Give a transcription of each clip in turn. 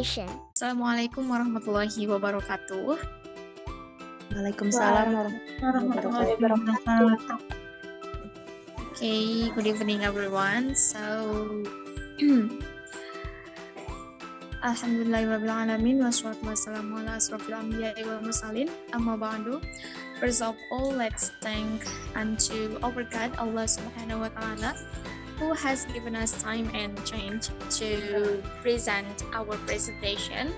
Mediation. Assalamualaikum warahmatullahi wabarakatuh. Waalaikumsalam warahmatullahi wabarakatuh. Okay, good evening everyone. So, Alhamdulillahirabbil alamin wassalatu wassalamu ala asrofil anbiya'i wal mursalin. Amma ba'du. First of all, let's thank unto our God, Allah Subhanahu wa Ta'ala, who has given us time and chance to present our presentation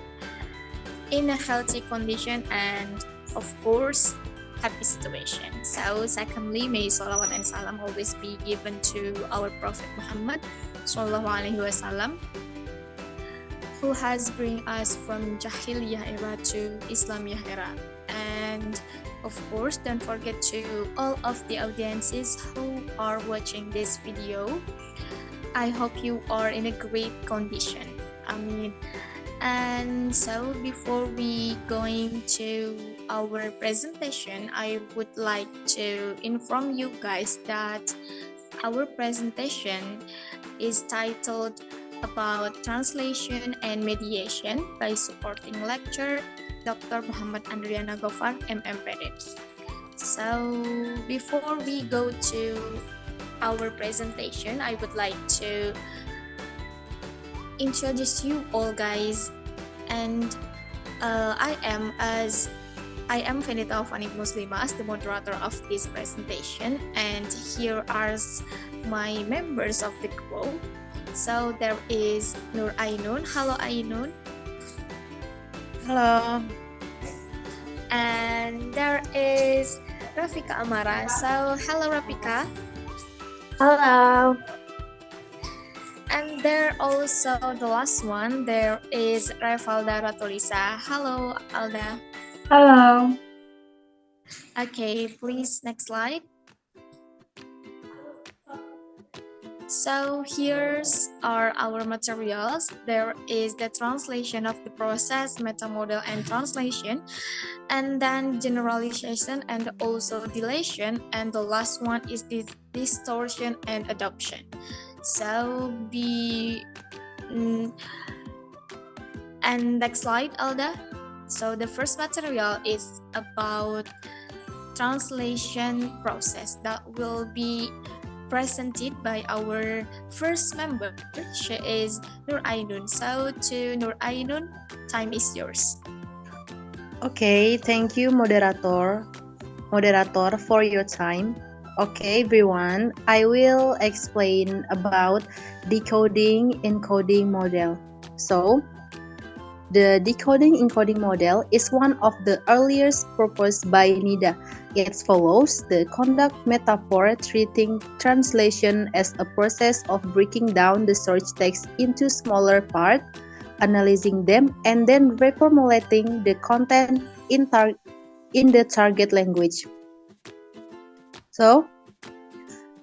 in a healthy condition and, of course, happy situation. So, secondly, may salawat and salam always be given to our Prophet Muhammad Sallallahu Alaihi Wasallam, who has bring us from Jahiliyah era to Islamiyah era. And of course, don't forget to all of the audiences who are watching this video. I hope you are in a great condition. And so before we going to our presentation, I would like to inform you guys that our presentation is titled about translation and mediation by supporting lecturer Dr. Muhammad Andriana Gofar, MMPD. So before we go to our presentation, I would like to introduce you all guys, and I am Fenita Fanik Muslimah as the moderator of this presentation, and here are my members of the crew. So there is Nur Ainun. Hello Ainun. Halo. And there is Rafika Amara. So hello Rafika. Halo. And there also the last one, there is Revalda Ratulisa. Hello Alda. Halo. Okay, please next slide. So here's are our materials. There is the translation of the process, meta model and translation, and then generalization and also deletion, and the last one is the distortion and adoption. So and next slide, Alda. So the first material is about translation process that will be presented by our first member. She is Nur Ainun. So to Nur Ainun, time is yours. Okay, thank you moderator for your time. Okay everyone, I will explain about decoding encoding model. So the decoding encoding model is one of the earliest proposed by Nida. It follows the conduct metaphor, treating translation as a process of breaking down the source text into smaller parts, analyzing them, and then reformulating the content in the target language. So,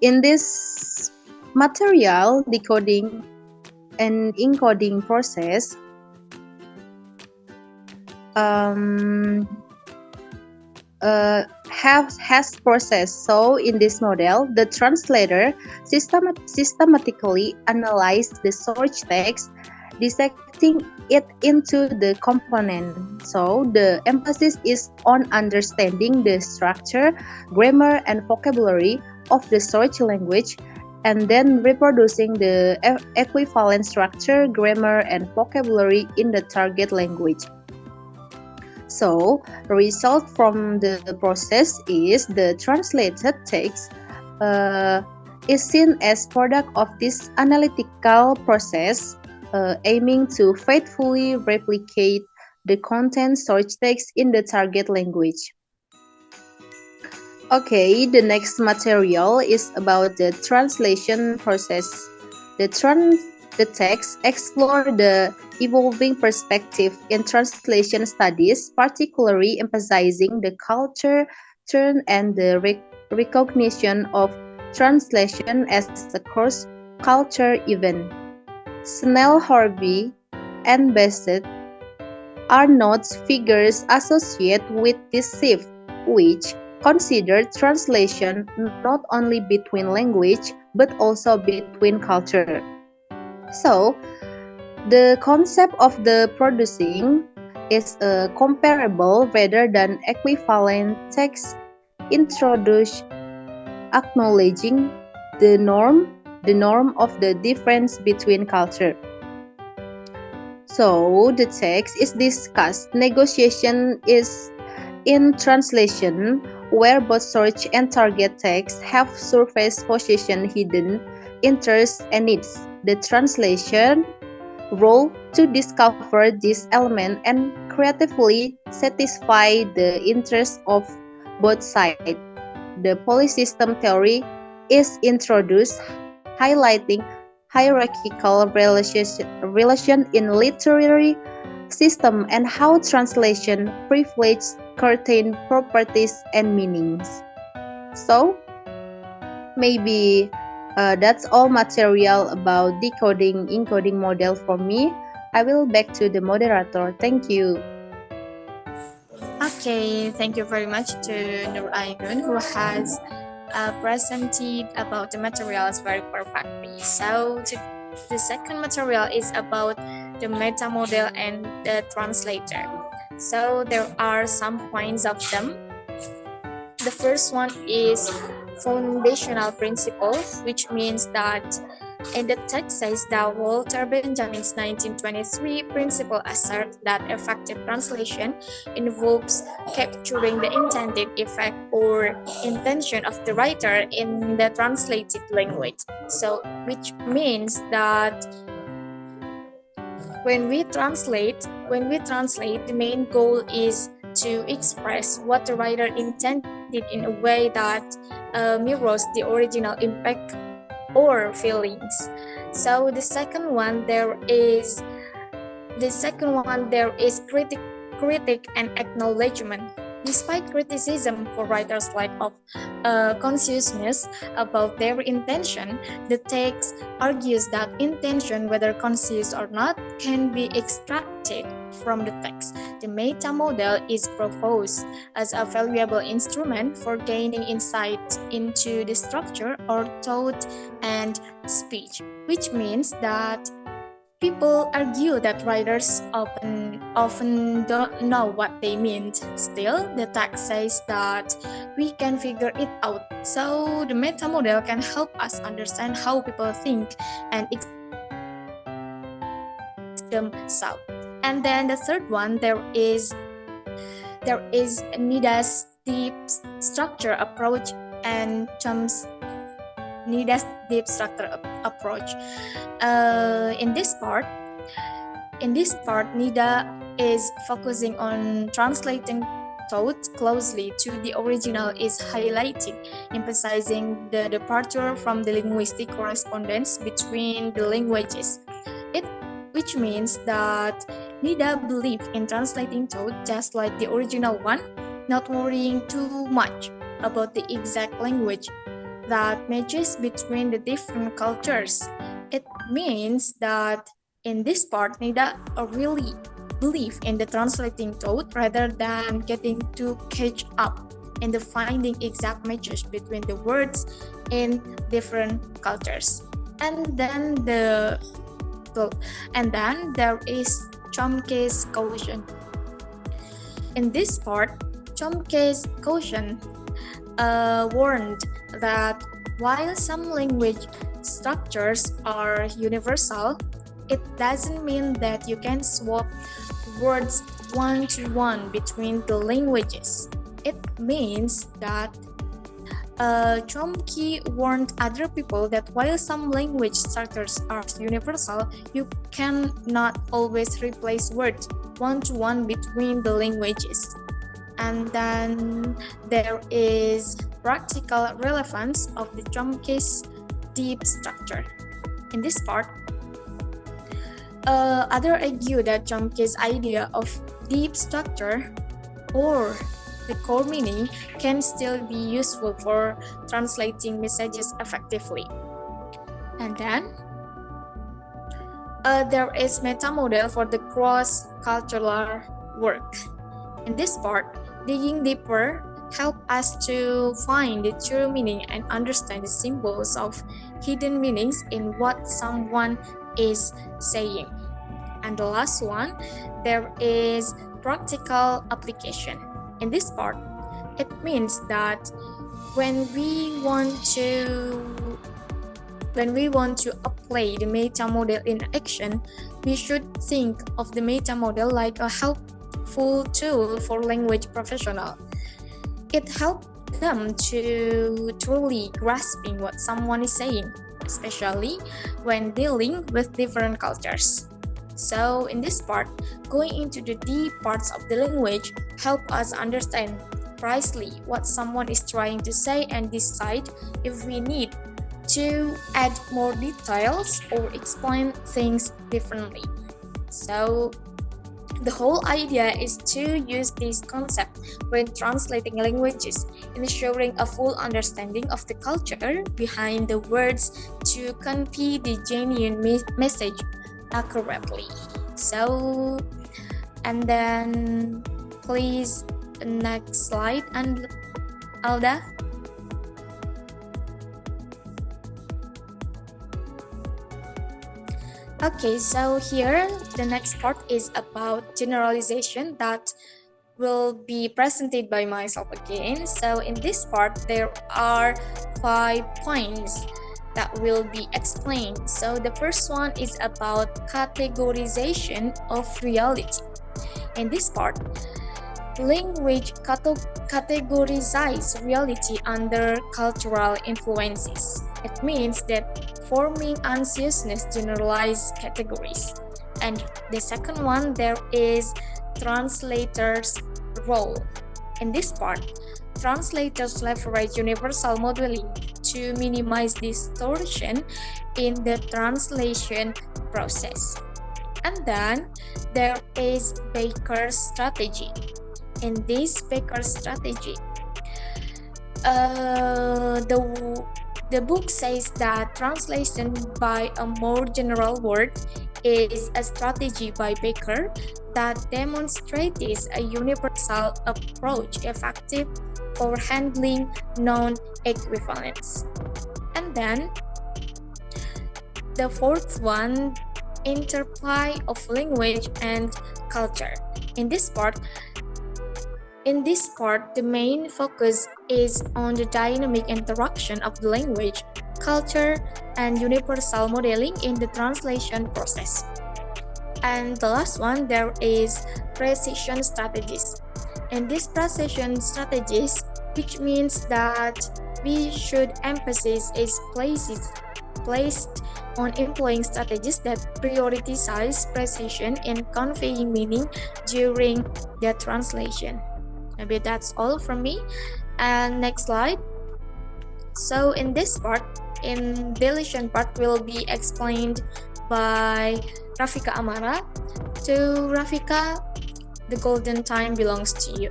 in this material, decoding and encoding process, has process. So in this model, the translator systematically analyzes the source text, dissecting it into the component. So the emphasis is on understanding the structure, grammar, and vocabulary of the source language, and then reproducing the equivalent structure, grammar, and vocabulary in the target language. So, the result from the process is the translated text is seen as product of this analytical process, aiming to faithfully replicate the content source text in the target language. Okay, the next material is about the translation process. The text explore the evolving perspective in translation studies, particularly emphasizing the culture turn and the recognition of translation as a cross-culture event. Snell, Horby, and Bassett are not figures associated with this shift, which consider translation not only between language but also between culture. So, The concept of the producing is a comparable rather than equivalent text introduced acknowledging the norm of the difference between culture. So the text is discussed. Negotiation is in translation, where both search and target text have surface position, hidden interests, and needs. The translation role to discover this element and creatively satisfy the interests of both sides. The polysystem theory is introduced, highlighting hierarchical relation in literary system and how translation privileges certain properties and meanings. So, maybe that's all material about decoding encoding model for me. I will back to the moderator. Thank you. Okay, thank you very much to Nur Ainun who has presented about the materials very perfectly. So the second material is about the meta model and the translator. So there are some points of them. The first one is foundational principle, which means that in the text says that Walter Benjamin's 1923 principle asserts that effective translation involves capturing the intended effect or intention of the writer in the translated language. So, which means that when we translate, the main goal is to express what the writer intended in a way that mirrors the original impact or feelings. So the second one there is critic and acknowledgement. Despite criticism for writers' lack of consciousness about their intention, the text argues that intention, whether conscious or not, can be extracted from the text. The meta model is proposed as a valuable instrument for gaining insight into the structure or thought and speech, which means that people argue that writers often don't know what they mean. Still, the text says that we can figure it out. So the meta model can help us understand how people think and themselves. And then the third one, there is Nida's deep structure approach and Chom's Nida's deep structure approach. In this part, Nida is focusing on translating thought closely to the original is highlighting, emphasizing the departure from the linguistic correspondence between the languages. Which means that Nida believes in translating thought just like the original one, not worrying too much about the exact language that matches between the different cultures. It means that in this part, Nida really believe in the translating thought rather than getting to catch up in the finding exact matches between the words in different cultures. And then there is Chomsky's caution. In this part, Chomsky's caution warned that while some language structures are universal, it doesn't mean that you can swap words one-to-one between the languages. It means that Chomsky warned other people that while some language structures are universal, you cannot always replace words one-to-one between the languages. And then there is practical relevance of the Chomsky's deep structure. In this part, others argue that Chomsky's idea of deep structure or the core meaning can still be useful for translating messages effectively. And then there is meta model for the cross-cultural work. In this part, digging deeper help us to find the true meaning and understand the symbols of hidden meanings in what someone is saying. And the last one, there is practical application. In this part, it means that when we want to apply the meta model in action, we should think of the meta model like a helpful tool for language professional. It helps them to truly grasping what someone is saying, especially when dealing with different cultures. So in this part, going into the deep parts of the language help us understand precisely what someone is trying to say and decide if we need to add more details or explain things differently. So the whole idea is to use this concept when translating languages, ensuring a full understanding of the culture behind the words to convey the genuine message accurately. So, and then please next slide, and Alda. Okay, so here the next part is about generalization that will be presented by myself again. So in this part, there are 5 points that will be explained. So the first one is about categorization of reality. In this part, language categorizes reality under cultural influences. It means that forming anxiousness generalized categories. And the second one, there is translators' role. In this part, translators leverage universal modeling to minimize distortion in the translation process. And then there is Baker's strategy. In this Baker's strategy, the book says that translation by a more general word is a strategy by Baker that demonstrates a universal approach effective for handling non-equivalence. And then the fourth one, interplay of language and culture. In this part, the main focus is on the dynamic interaction of the language, culture, and universal modeling in the translation process. And the last one, there is precision strategies. And these precision strategies, which means that we should emphasis is placed on employing strategies that prioritize precision in conveying meaning during the translation. Maybe that's all from me. And next slide. So in this part, in deletion part, will be explained by Rafika Amara. To Rafika, the golden time belongs to you.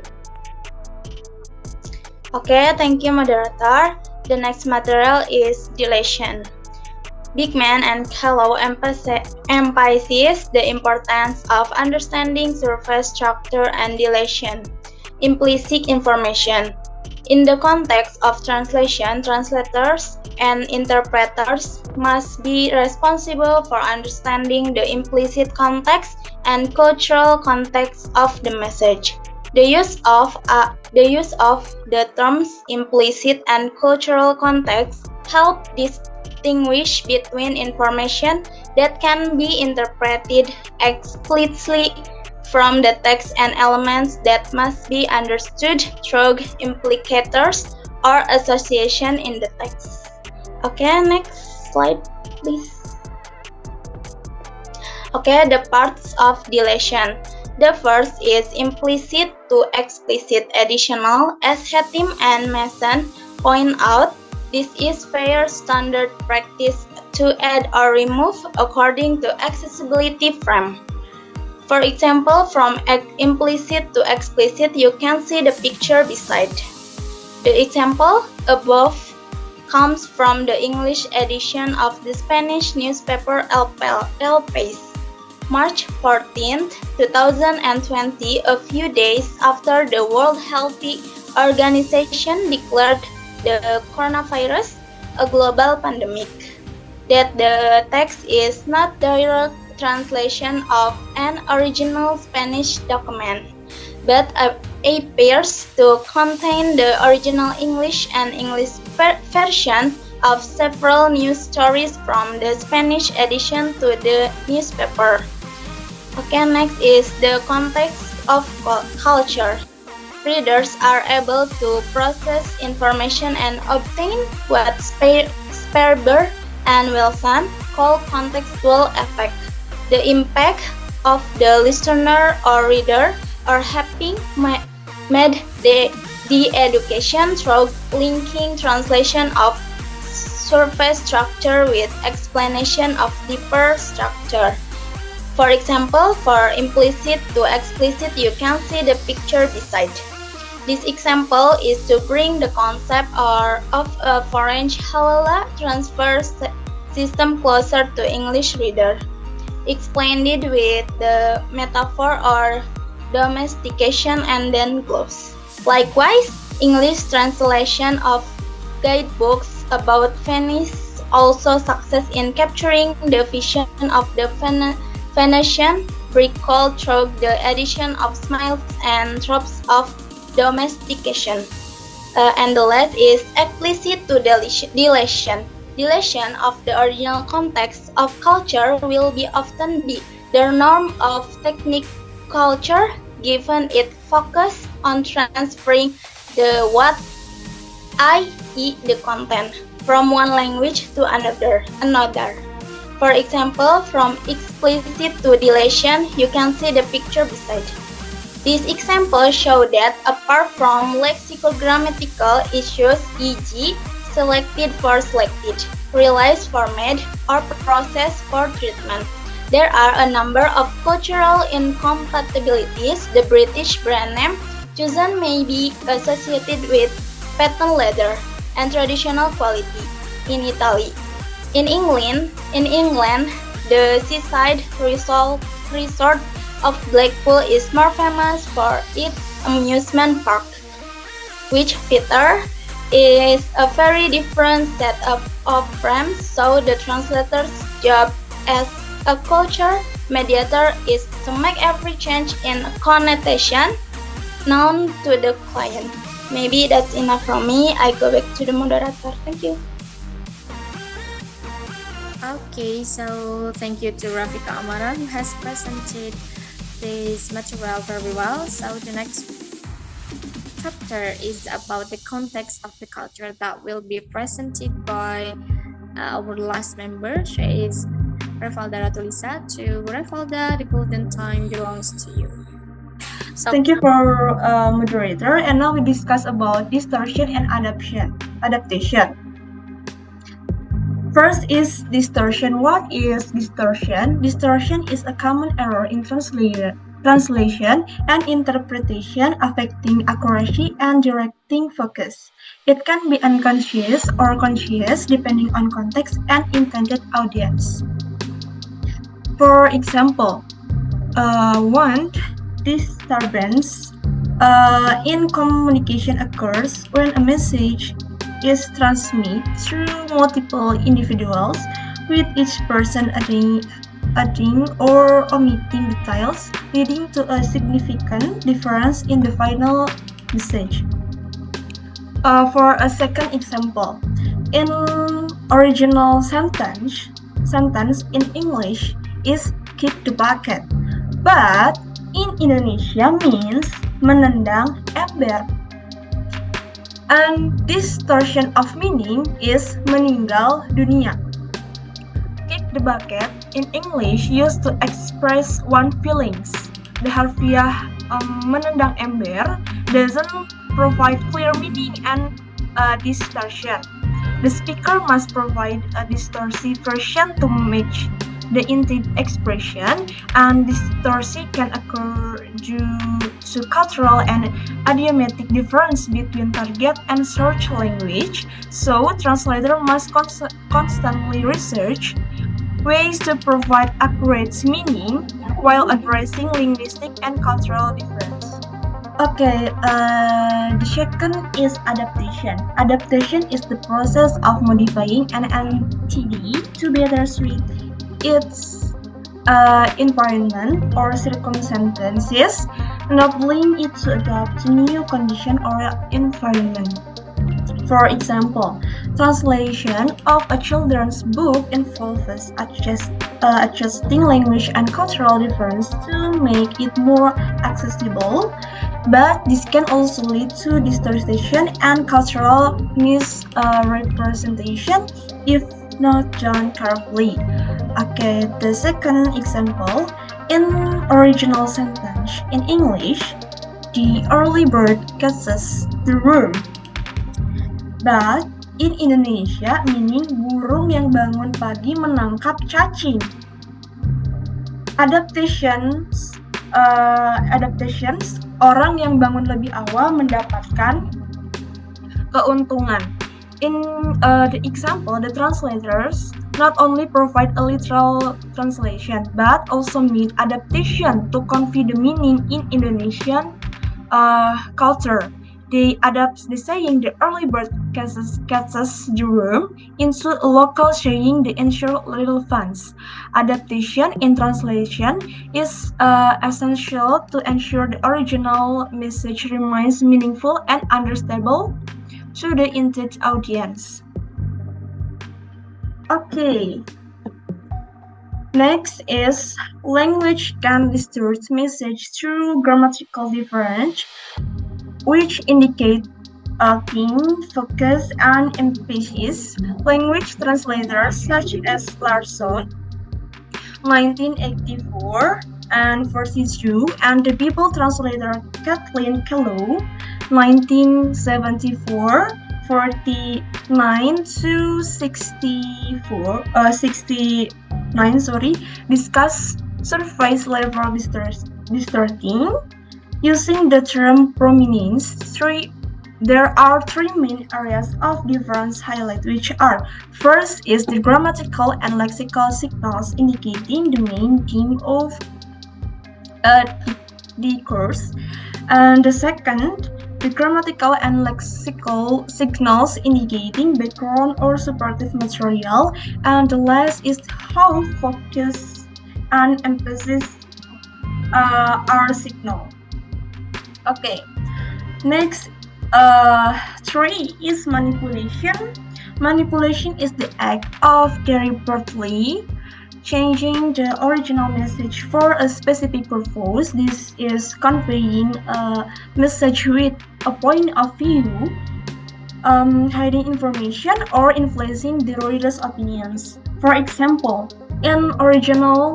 Okay, thank you, moderator. The next material is deletion. Bigman and Callow emphasize the importance of understanding surface structure and deletion. Implicit information. In the context of translation, translators and interpreters must be responsible for understanding the implicit context and cultural context of the message. The use of the terms implicit and cultural context help distinguish between information that can be interpreted explicitly from the text and elements that must be understood through implicators or association in the text. Okay, next slide, please. Okay, the parts of deletion. The first is implicit to explicit additional. As Hatim and Mason point out, this is fair standard practice to add or remove according to accessibility frame. For example, from implicit to explicit, you can see the picture beside. The example above comes from the English edition of the Spanish newspaper El País, March 14, 2020, a few days after the World Health Organization declared the coronavirus a global pandemic. That the text is not translation of an original Spanish document, but appears to contain the original English and English version of several news stories from the Spanish edition to the newspaper. Okay, next is the context of culture. Readers are able to process information and obtain what Sperber and Wilson call contextual effect. The impact of the listener or reader or having made the education through linking translation of surface structure with explanation of deeper structure. For example, for implicit to explicit, you can see the picture beside. This example is to bring the concept of a foreign halala transfer system closer to English reader. Explained it with the metaphor or domestication and then gloves. Likewise, English translation of guidebooks about Venice also success in capturing the vision of the Venetian recalled through the addition of smiles and tropes of domestication. And the last is explicit to deletion. Deletion of the original context of culture will be often be the norm of technique culture, given its focus on transferring the what, i.e. the content, from one language to another. For example, from explicit to deletion, you can see the picture beside. These examples show that apart from lexicogrammatical issues, e.g., selected for selected, realized for made, or processed for treatment, there are a number of cultural incompatibilities. The British brand name chosen may be associated with patent leather and traditional quality in Italy. In England, the seaside resort of Blackpool is more famous for its amusement park, which Peter is a very different set of frames, so the translator's job as a culture mediator is to make every change in connotation known to the client. Maybe that's enough from me. I go back to the moderator. Thank you. Okay, so thank you to Rafika Amara who has presented this material very well. So the next chapter is about the context of the culture that will be presented by our last member. She is Refalda Ratulisa. To Refalda, the golden time belongs to you. So, thank you for moderator. And now we discuss about distortion and adaptation. First is distortion. What is distortion? Distortion is a common error in translation and interpretation affecting accuracy and directing focus. It can be unconscious or conscious depending on context and intended audience. For example, one disturbance in communication occurs when a message is transmitted through multiple individuals, with each person adding or omitting details, leading to a significant difference in the final message. For a second example, in original sentence in English is kick the bucket, but in Indonesia means menendang ember. And distortion of meaning is meninggal dunia. Kick the bucket in English used to express one feelings. The harfiah menendang ember doesn't provide clear meaning and distortion. The speaker must provide a distorted version to match the intended expression, and distortion can occur due to cultural and idiomatic difference between target and search language, so translator must constantly research ways to provide accurate meaning while addressing linguistic and cultural difference. Okay, the second is adaptation. Adaptation is the process of modifying an entity to better suit its environment or circumstances, enabling it to adapt to new condition or environment. For example, translation of a children's book involves adjusting language and cultural difference to make it more accessible, but this can also lead to distortion and cultural misrepresentation if not done carefully. Okay, the second example, in original sentence in English, the early bird catches the worm. But in Indonesia, meaning burung yang bangun pagi menangkap cacing. Adaptations, orang yang bangun lebih awal mendapatkan keuntungan. In the example, the translators not only provide a literal translation, but also made adaptation to convey the meaning in Indonesian culture. They adapt the saying "the early bird catches the worm" into a local saying "the ensure little funds." Adaptation in translation is essential to ensure the original message remains meaningful and understandable to the intended audience. Okay. Next is language can distort message through grammatical difference, which indicate theme, focus, and emphasis. Language translators such as Larson, 1984, and 42, and the Bible translator Kathleen Kellow, 1974, 49 to 69, discuss surface level distorting. Using the term prominence, there are three main areas of difference highlight, which are: first is the grammatical and lexical signals indicating the main theme of the course, and the second, the grammatical and lexical signals indicating background or supportive material, and the last is how focus and emphasis are signaled. Okay, next, 3 is manipulation. Manipulation is the act of deliberately changing the original message for a specific purpose. This is conveying a message with a point of view, hiding information, or influencing the reader's opinions. For example, in original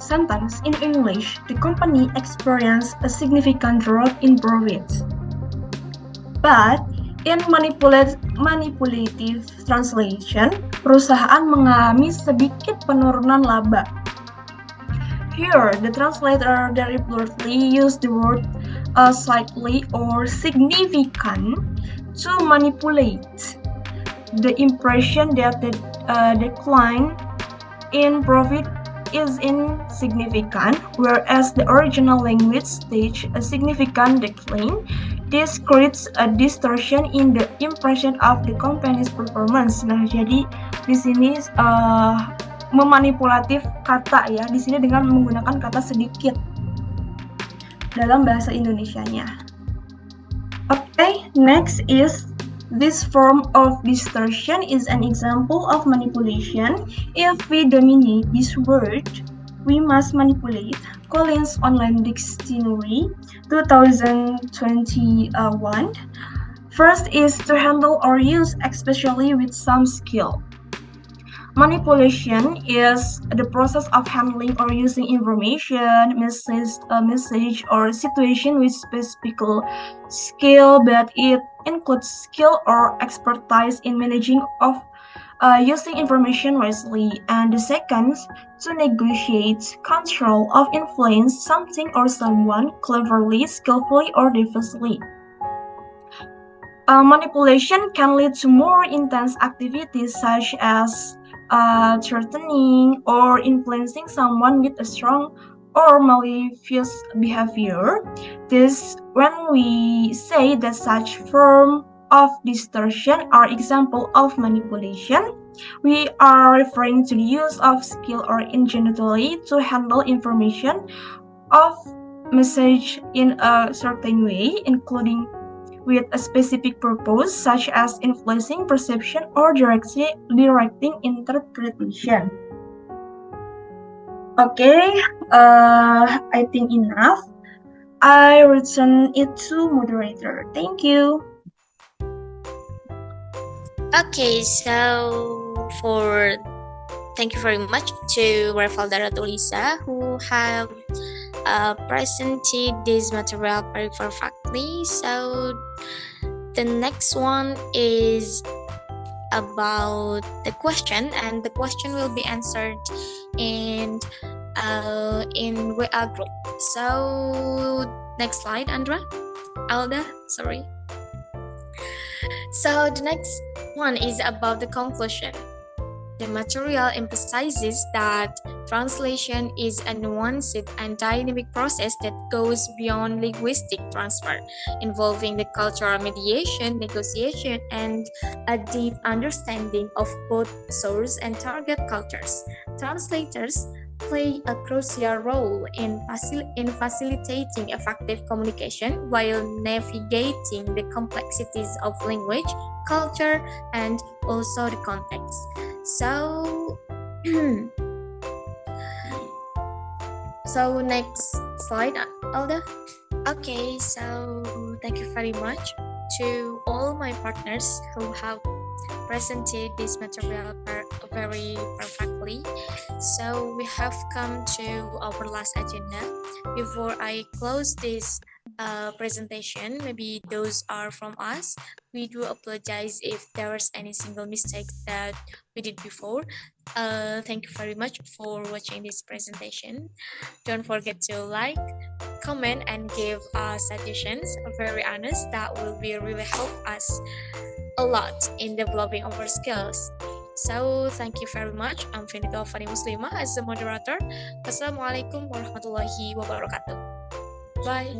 sentence in English, the company experienced a significant drop in profits. But in manipulative translation, perusahaan mengalami sedikit penurunan laba. Here, the translator deliberately used the word slightly or significant to manipulate the impression that the decline in profit is insignificant, whereas the original language staged a significant decline. This creates a distortion in the impression of the company's performance. Nah, jadi di sini memanipulatif kata ya, di sini dengan menggunakan kata sedikit dalam bahasa Indonesianya. Okay, next is this form of distortion is an example of manipulation. If we dominate this word, we must manipulate. Collins Online Dictionary, 2021. First is to handle or use, especially with some skill. Manipulation is the process of handling or using information, message, or situation with specific skill, but it includes skill or expertise in managing of using information wisely. And the second, to negotiate, control of influence something or someone cleverly, skillfully, or devisely. Manipulation can lead to more intense activities such as threatening or influencing someone with a strong or malicious behavior. This when we say that such form of distortion are example of manipulation. We are referring to the use of skill or ingenuity to handle information of message in a certain way, including with a specific purpose, such as influencing perception or directing interpretation. Okay, I think enough. I return it to moderator. Thank you. Okay, so thank you very much to Rafalda Ratulisa who have presented this material very perfectly. So the next one is about the question, and the question will be answered in WA group. So next slide, Andra. Alda, sorry. So the next one is about the conclusion. The material emphasizes that translation is a nuanced and dynamic process that goes beyond linguistic transfer, involving the cultural mediation, negotiation, and a deep understanding of both source and target cultures. Translators play a crucial role in facilitating effective communication while navigating the complexities of language, culture, and also the context. So, so next slide, Alda. Okay, so thank you very much to all my partners who have presented this material very perfectly. So we have come to our last agenda. Before I close this presentation, maybe those are from us. We do apologize if there was any single mistake that we did before. Thank you very much for watching this presentation. Don't forget to like, comment, and give suggestions. Very honest, that will be really help us a lot in developing our skills. So thank you very much. I'm Finito Fani Muslimah as the moderator. Wassalamualaikum warahmatullahi wabarakatuh. Bye.